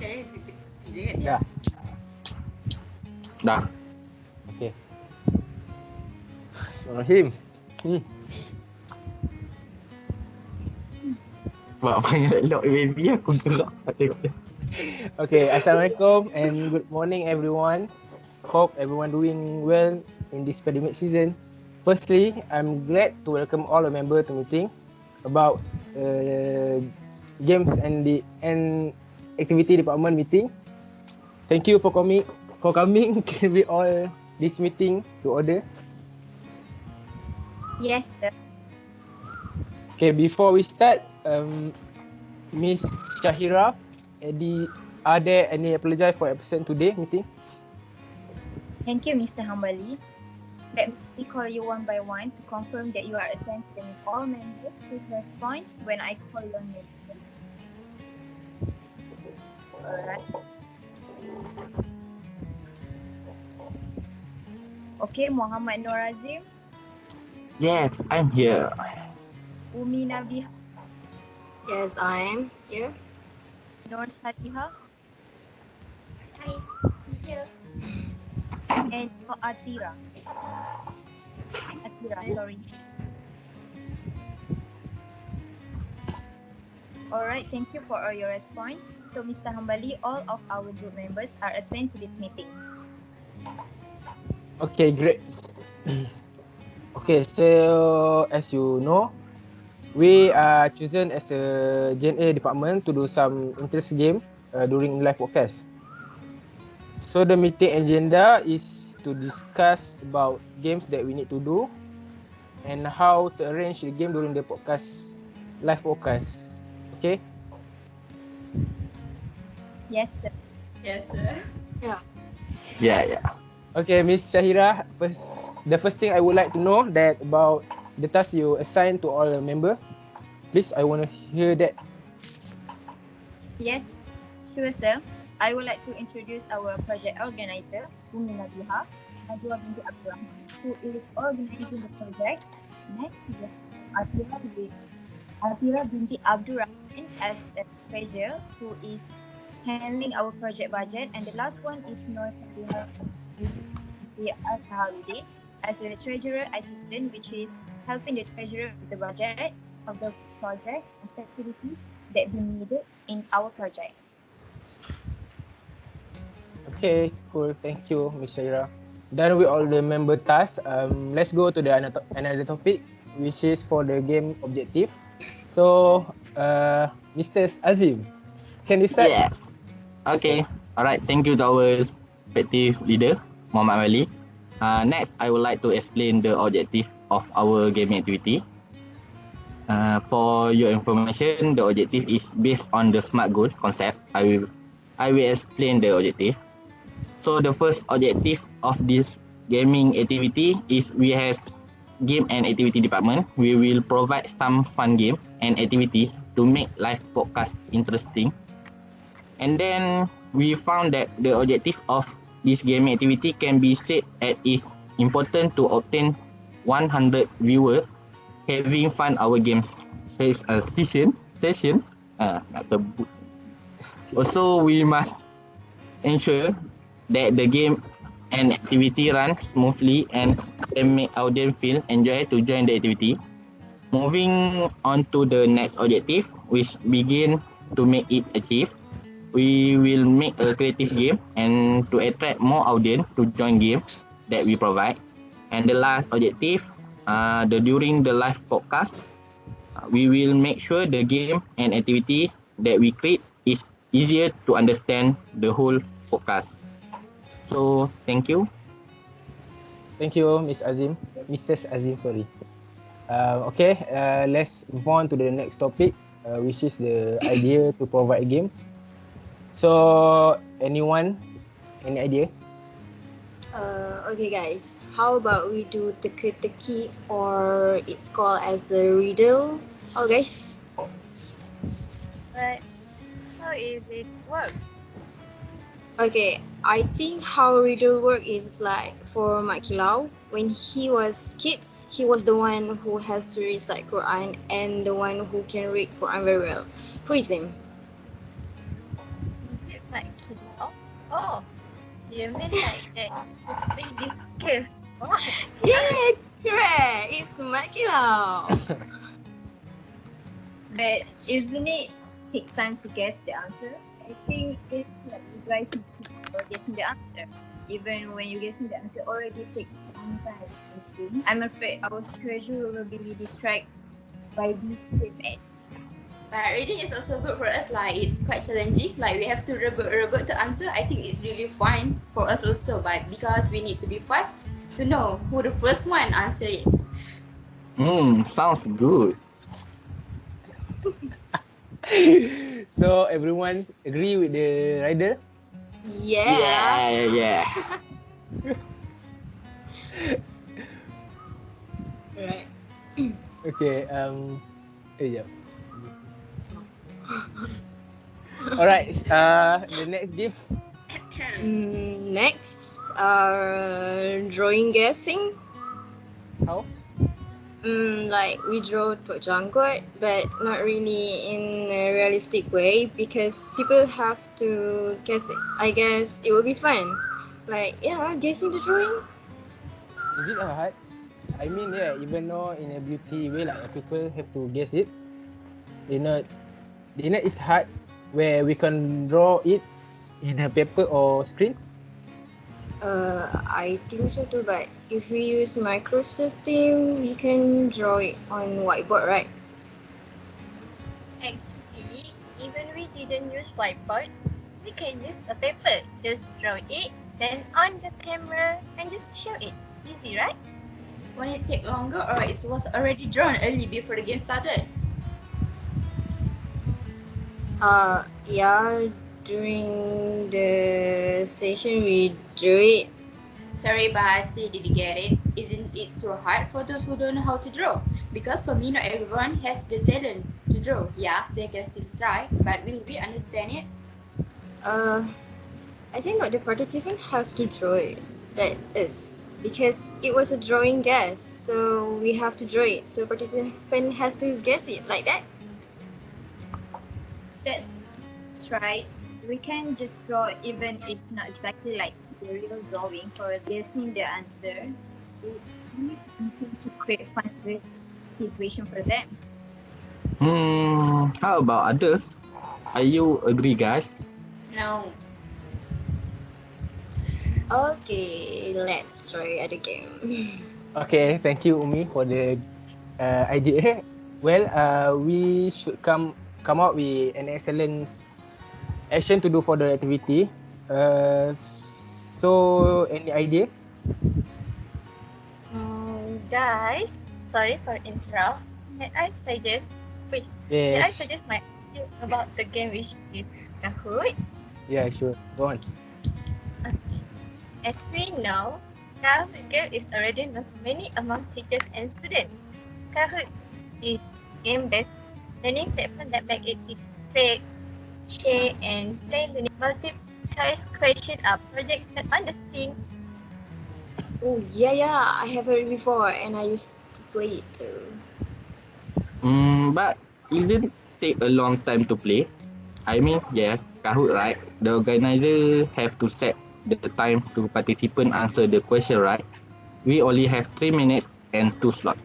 Dah. Dah. Okay. Bismillahirrahmanirrahim. Buat panggil lock baby aku gerak. Okay, Assalamualaikum and good morning everyone. Hope everyone doing well in this pandemic season. Firstly, I'm glad to welcome all the members to meeting about games and activity department meeting. Thank you for coming. Can we all this meeting to order? Yes, sir. Okay, before we start, Miss Shahira, are there any apologize for absent today meeting? Thank you, Mr. Hambali. Let me call you one by one to confirm that you are attending. All members, please respond when I call your name. Alright. Okay, Muhammad Nur Azim, Yes, I'm here. Umi Nabiha, Yes, I am here. Nur Satiha, Hi, here. and Atira. Sorry. Alright, thank you for all your response. So, Mr. Hambali, all of our group members are attend to this meeting. Okay, great. Okay, so as you know, we are chosen as a Gen A department to do some interest game during live podcast. So the meeting agenda is to discuss about games that we need to do and how to arrange the game during the podcast, live podcast. Okay? Yes, sir. Yeah. Yeah. Okay, Miss Shahira, the first thing I would like to know that about the task you assigned to all the member. Please, I want to hear that. Yes, sure, sir. I would like to introduce our project organizer, Umi Nabiha, Najwa binti Abdurrahman, who is organizing the project. Next is Atira binti Abdurrahman as a treasurer, who is handling our project budget. And the last one is Nur Satiha Al-Haliday as a treasurer assistant, which is helping the treasurer with the budget of the project and facilities that be needed in our project. Okay, cool. Thank you, Miss Shahira. Done with all the member tasks. Let's go to the another topic, which is for the game objective. So, Mr. Azim, can you start? Yes. Okay. Alright, thank you to our respective leader, Muhammad Ali. Next, I would like to explain the objective of our gaming activity. For your information, the objective is based on the SMART goal concept. I will explain the objective. So the first objective of this gaming activity is we have game and activity department. We will provide some fun game and activity to make live podcast interesting. And then we found that the objective of this gaming activity can be said as is important to obtain 100 viewers having fun our games session. Also, we must ensure that the game and activity run smoothly and can make audience feel enjoy to join the activity. Moving on to the next objective, which begin to make it achieve. We will make a creative game and to attract more audience to join games that we provide. And the last objective, during the live podcast, we will make sure the game and activity that we create is easier to understand the whole podcast. So, thank you. Thank you, Mrs. Azim, sorry. Okay, let's move on to the next topic, which is the idea to provide a game. So, anyone, any idea? Okay guys, how about we do teka-teki, or it's called as the riddle? Oh guys. But how is it work? Okay, I think how riddle work is like for Makilau. When he was kids, he was the one who has to recite Quran and the one who can read Quran very well. Who is him? Is it like Oh, you mean like that? Play these games. What? Yeah, correct. It's Makilau. But isn't it take time to guess the answer? I think it's like you guys need to keep guessing the answer. Even when you're guessing the answer already takes some time. I'm afraid our schedule will be distracted by these events. But reading is also good for us. Like it's quite challenging. Like we have to rebut to answer. I think it's really fun for us also. But because we need to be fast to know who the first one answer it. Sounds good. So everyone agree with the rider? Yeah. Yeah. Right. Okay, jap. Alright, the next game. Next, drawing guessing. How? Like we draw Tok Janggut, but not really in a realistic way because people have to guess it. I guess it will be fun. Like, yeah, guessing the drawing. Is it hard? I mean, yeah, even though in a beauty way, like people have to guess it. You know, it's hard where we can draw it in a paper or screen. I think so too, but if we use Microsoft Team, we can draw it on whiteboard, right? Actually, even we didn't use whiteboard, we can use a paper. Just draw it, then on the camera and just show it. Easy, right? Won't it take longer or it was already drawn early before the game started? Yeah, during the session we drew it. Sorry, but I still didn't get it. Isn't it too hard for those who don't know how to draw? Because for me, not everyone has the talent to draw. Yeah, they can still try, but will we understand it? I think not the participant has to draw it. That is because it was a drawing guess, so we have to draw it. So participant has to guess it like that. That's right. We can just draw even if not exactly like the real drawing for guessing the answer. We need something to create fun situation for them. How about others? Are you agree, guys? No. Okay, let's try other game. Okay, thank you, Umi, for the idea. Well, we should come out with an excellent action to do for the activity. So any idea? Guys, sorry for interrupt. May I suggest my idea about the game which is Kahoot? Yeah, sure. Go on. Okay. As we know, now the game is already known many among teachers and students. Kahoot is game-based learning platform that makes it create, share, and play unique multiple-choice question are projected on the screen. Oh yeah, I have heard it before, and I used to play it too. But it didn't take a long time to play. I mean, yeah, Kahoot, right? The organizer have to set the time to participant answer the question, right? We only have 3 minutes and 2 slots.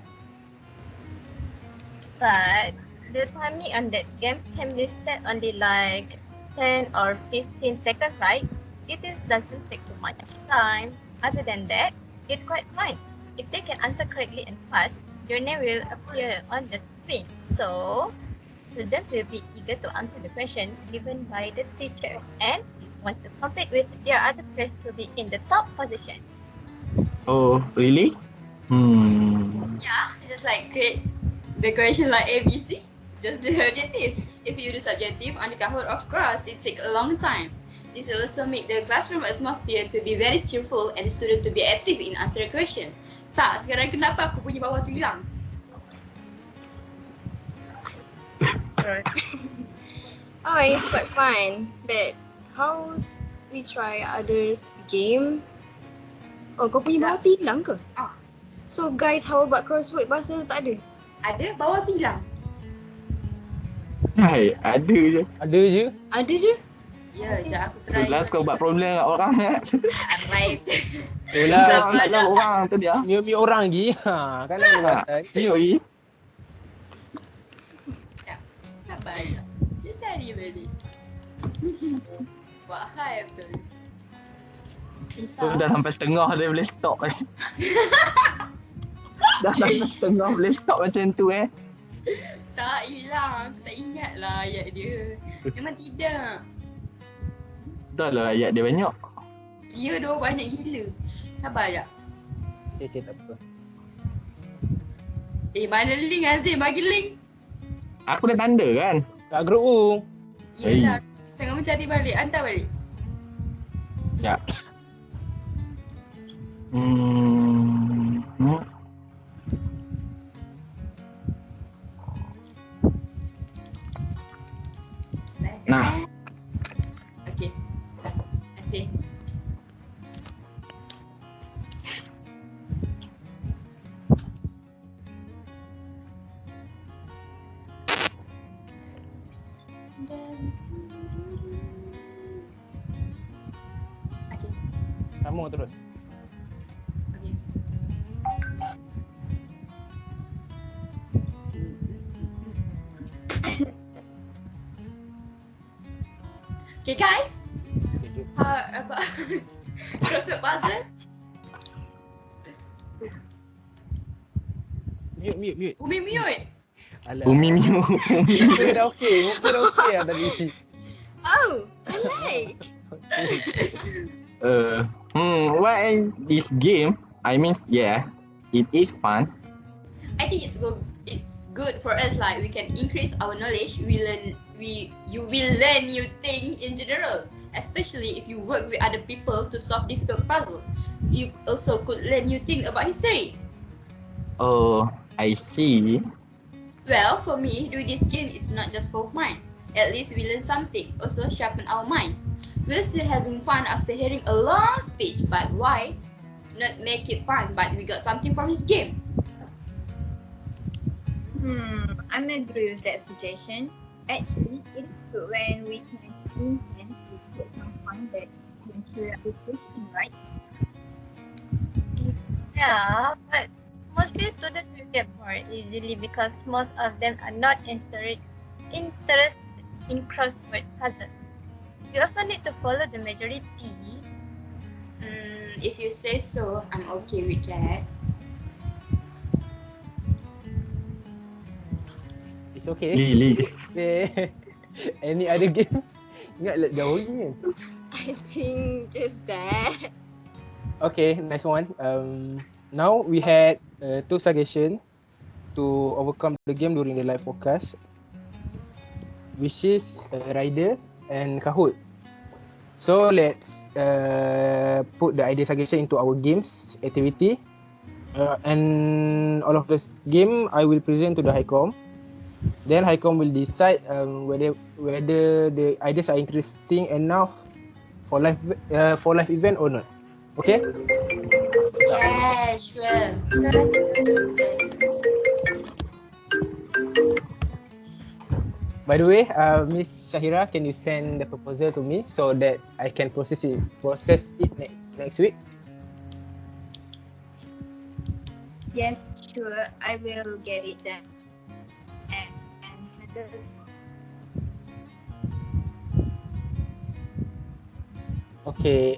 But the timing on that game can be set only like 10 or 15 seconds, right? It doesn't take too much time. Other than that, it's quite fun. If they can answer correctly and fast, your name will appear on the screen. So, students will be eager to answer the question given by the teachers and want to compete with their other peers to be in the top position. Oh, really? Yeah, just like create the question like ABC. Just the objectives. If you do subjective on the Kahoot, of course, it takes a long time. This will also make the classroom atmosphere to be very cheerful and the student to be active in answering question. Tak, sekarang kenapa aku punya bawah tu hilang? Oh, it's quite fun. But how's we try others game? Oh, kau punya bawah tu hilang ke? Ah. So guys, how about crossword bahasa tak ada? Ada, bawah tu hilang. Hai, ada je. Ada je. Ada je? Ya, sekejap aku try. Kelas kau buat problem kat orang kan. Right. Itulah Orang tak jawab orang tu dia. mute orang lagi. Ha, kan ada pasal. Enjoy. Sabar je. Dia cari balik. Buat hal betul. Tu dah sampai setengah dia boleh stop kan. Dah sampai setengah boleh stop macam tu Tak, hilang. Aku tak ingat lah ayat dia. Memang tidak. Dah lah ayat dia banyak. Ya doh, banyak gila. Sabar je. Okay, tak apa. Mana link Azim? Bagi link. Aku dah tanda kan. Kat grup tu. Yelah. Tengah mencari balik. Hantar balik. Ya. Hmm. Nah. Okay. Terima kasih. Okay. Sama terus. Okay. Okay guys, Sekejap. how about crossword puzzle? Mute. Umi mute. Alah. Umi Miu. Muka dah okey. Muka dah okey lah tadi. Oh, I like. Why this game? I mean, yeah, it is fun. I think it's good for us. Like we can increase our knowledge. You will learn new things in general. Especially if you work with other people to solve difficult puzzle. You also could learn new things about history. Oh, I see. Well, for me, doing this game is not just for fun. At least we learn something. Also sharpen our minds. We're still having fun after hearing a long speech. But why not make it fun? But we got something from this game. I'm agree with that suggestion. Actually, it is good when we can intend to put some fun that to ensure appreciation, right? Yeah, but mostly students will get bored easily because most of them are not interested in crossword puzzles. We also need to follow the majority. If you say so, I'm okay with that. It's okay. Lily. Okay. Any other games? Ingat let jauh lagi kan? I think just that. Okay, nice one. Now we had two suggestions to overcome the game during the live podcast, which is Rider and Kahoot. So let's put the idea suggestion into our games activity, and all of this game I will present to the Highcom. Then Highcom will decide whether the ideas are interesting enough for live event or not. Okay? Yeah, sure. By the way, Miss Shahira, can you send the proposal to me so that I can process it next week? Yes, sure. I will get it done. And handle. Okay.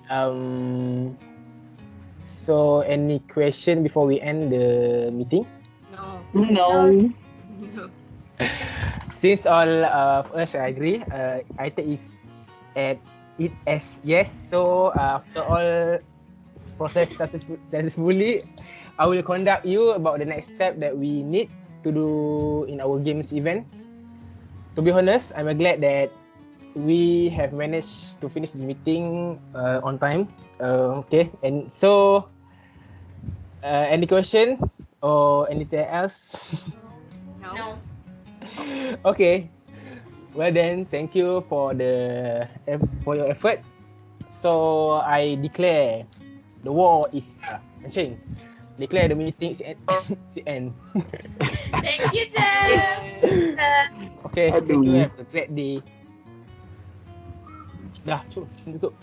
So any question before we end the meeting? No. No. No. Since all of us agree, I take it as yes. So after all process successfully, I will conduct you about the next step that we need to do in our games event. To be honest, I'm glad that we have managed to finish this meeting on time. Okay, and so any question or anything else? No. Okay. Well then, thank you for your effort. So I declare the war is launching. Declare the meeting end. Thank you, sir. Okay, thank you. Have a great day. Dah, tutup.